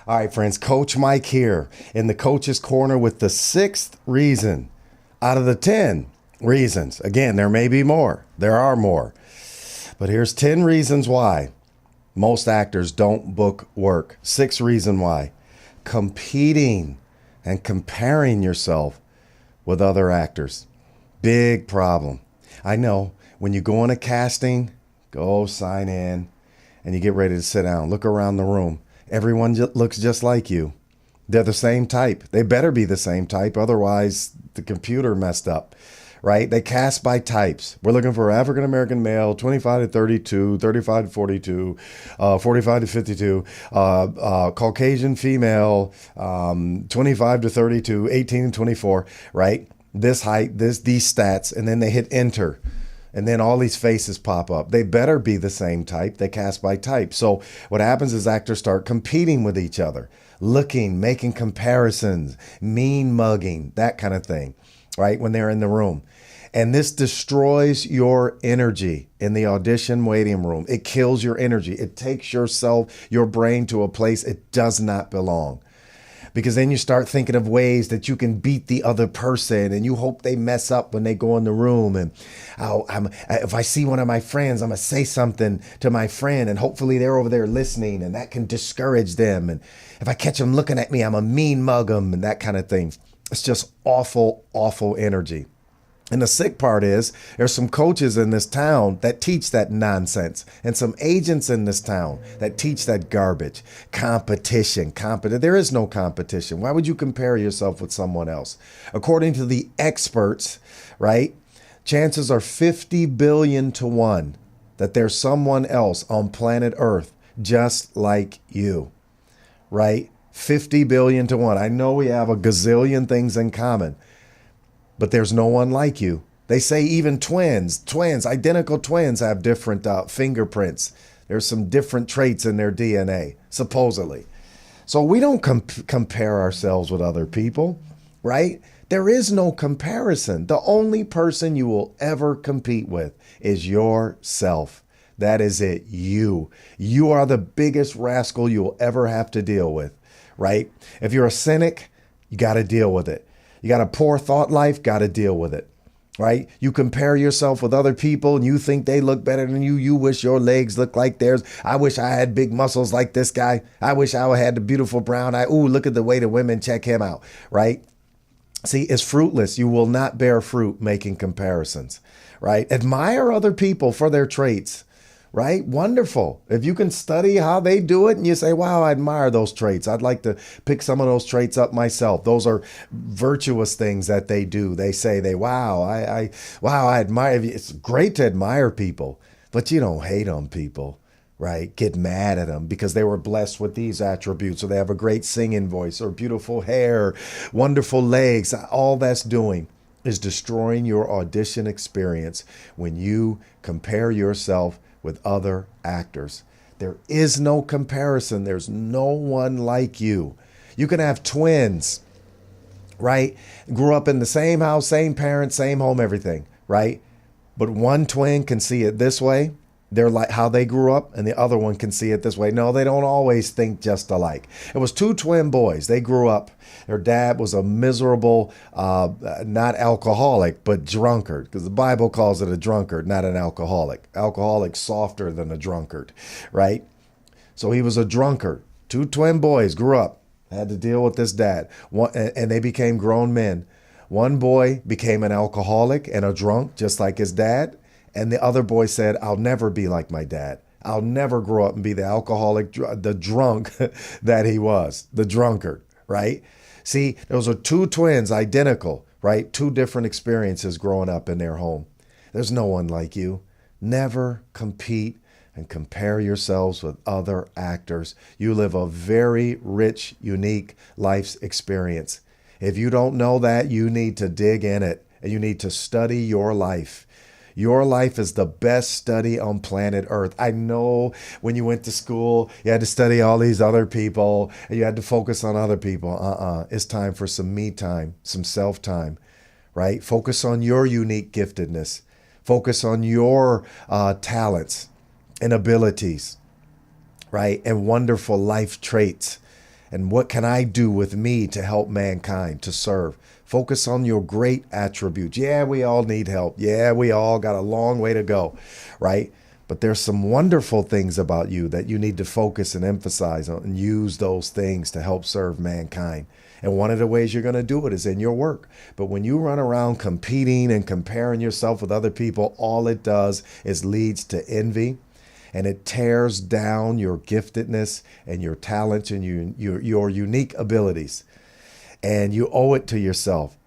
All right, friends, Coach Mike here in the Coach's Corner with the sixth reason out of the 10 reasons. Again, there may be more. There are more. But here's 10 reasons why most actors don't book work. Sixth reason why. Competing and comparing yourself with other actors. Big problem. I know when you go on a casting, go sign in, and you get ready to sit down. Look around the room. Everyone looks just like you. They're the same type. They better be the same type. Otherwise, the computer messed up, right? They cast by types. We're looking for African-American male, 25 to 32, 35 to 42, 45 to 52, Caucasian female, 25 to 32, 18 to 24, right? This height, these stats, and then they hit enter. And then all these faces pop up. They better be the same type. They cast by type. So what happens is actors start competing with each other, looking, making comparisons, mean mugging, that kind of thing, right? When they're in the room. And this destroys your energy in the audition waiting room. It kills your energy. It takes your brain to a place it does not belong. Because then you start thinking of ways that you can beat the other person, and you hope they mess up when they go in the room. And if I see one of my friends, I'm going to say something to my friend, and hopefully they're over there listening, and that can discourage them. And if I catch them looking at me, I'm a mean mug them, and that kind of thing. It's just awful, awful energy. And the sick part is there's some coaches in this town that teach that nonsense, and some agents in this town that teach that garbage. Competition. There is no competition. Why would you compare yourself with someone else? According to the experts, right, chances are 50 billion to 1 that there's someone else on planet Earth just like you, right? 50 billion to 1. I know we have a gazillion things in common, but there's no one like you. They say even identical twins have different fingerprints. There's some different traits in their DNA, supposedly. So we don't compare ourselves with other people, right? There is no comparison. The only person you will ever compete with is yourself. That is it, you. You are the biggest rascal you'll ever have to deal with, right? If you're a cynic, you got to deal with it. You got a poor thought life, got to deal with it, right? You compare yourself with other people and you think they look better than you. You wish your legs looked like theirs. I wish I had big muscles like this guy. I wish I had the beautiful brown eye. Ooh, look at the way the women check him out, right? See, it's fruitless. You will not bear fruit making comparisons, right? Admire other people for their traits. Right? Wonderful. If you can study how they do it and you say, wow, I admire those traits. I'd like to pick some of those traits up myself. Those are virtuous things that they do. They say I admire. It's great to admire people, but you don't hate on people, right? Get mad at them because they were blessed with these attributes, or they have a great singing voice, or beautiful hair, wonderful legs. All that's doing is destroying your audition experience when you compare yourself with other actors. There is no comparison. There's no one like you. You can have twins, right? Grew up in the same house, same parents, same home, everything, right? But one twin can see it this way. They're like how they grew up, and the other one can see it this way. No, they don't always think just alike. It was two twin boys. They grew up. Their dad was a miserable, not alcoholic, but drunkard, because the Bible calls it a drunkard, not an alcoholic. Alcoholic's softer than a drunkard, right? So he was a drunkard. Two twin boys grew up, had to deal with this dad, and they became grown men. One boy became an alcoholic and a drunk, just like his dad. And the other boy said, I'll never be like my dad. I'll never grow up and be the alcoholic, the drunk that he was, the drunkard, right? See, those are two twins, identical, right? Two different experiences growing up in their home. There's no one like you. Never compete and compare yourselves with other actors. You live a very rich, unique life's experience. If you don't know that, you need to dig in it, and you need to study your life. Your life is the best study on planet Earth. I know when you went to school, you had to study all these other people and you had to focus on other people. It's time for some me time, some self time, right? Focus on your unique giftedness. Focus on your talents and abilities, right? And wonderful life traits. And what can I do with me to help mankind, to serve? Focus on your great attributes. Yeah, we all need help. Yeah, we all got a long way to go, right? But there's some wonderful things about you that you need to focus and emphasize on and use those things to help serve mankind. And one of the ways you're going to do it is in your work. But when you run around competing and comparing yourself with other people, all it does is leads to envy, and it tears down your giftedness and your talents and your unique abilities. And you owe it to yourself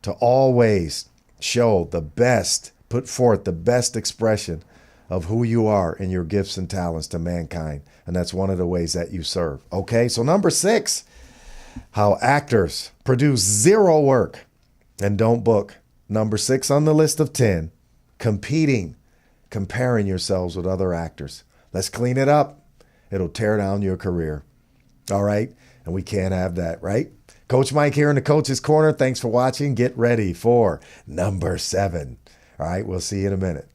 to always show the best, put forth the best expression of who you are and your gifts and talents to mankind. And that's one of the ways that you serve. Okay, so number 6, how actors produce zero work and don't book. Number 6 on the list of 10, competing, comparing yourselves with other actors. Let's clean it up. It'll tear down your career. All right, and we can't have that, right? Coach Mike here in the Coach's Corner. Thanks for watching. Get ready for number 7. All right, we'll see you in a minute.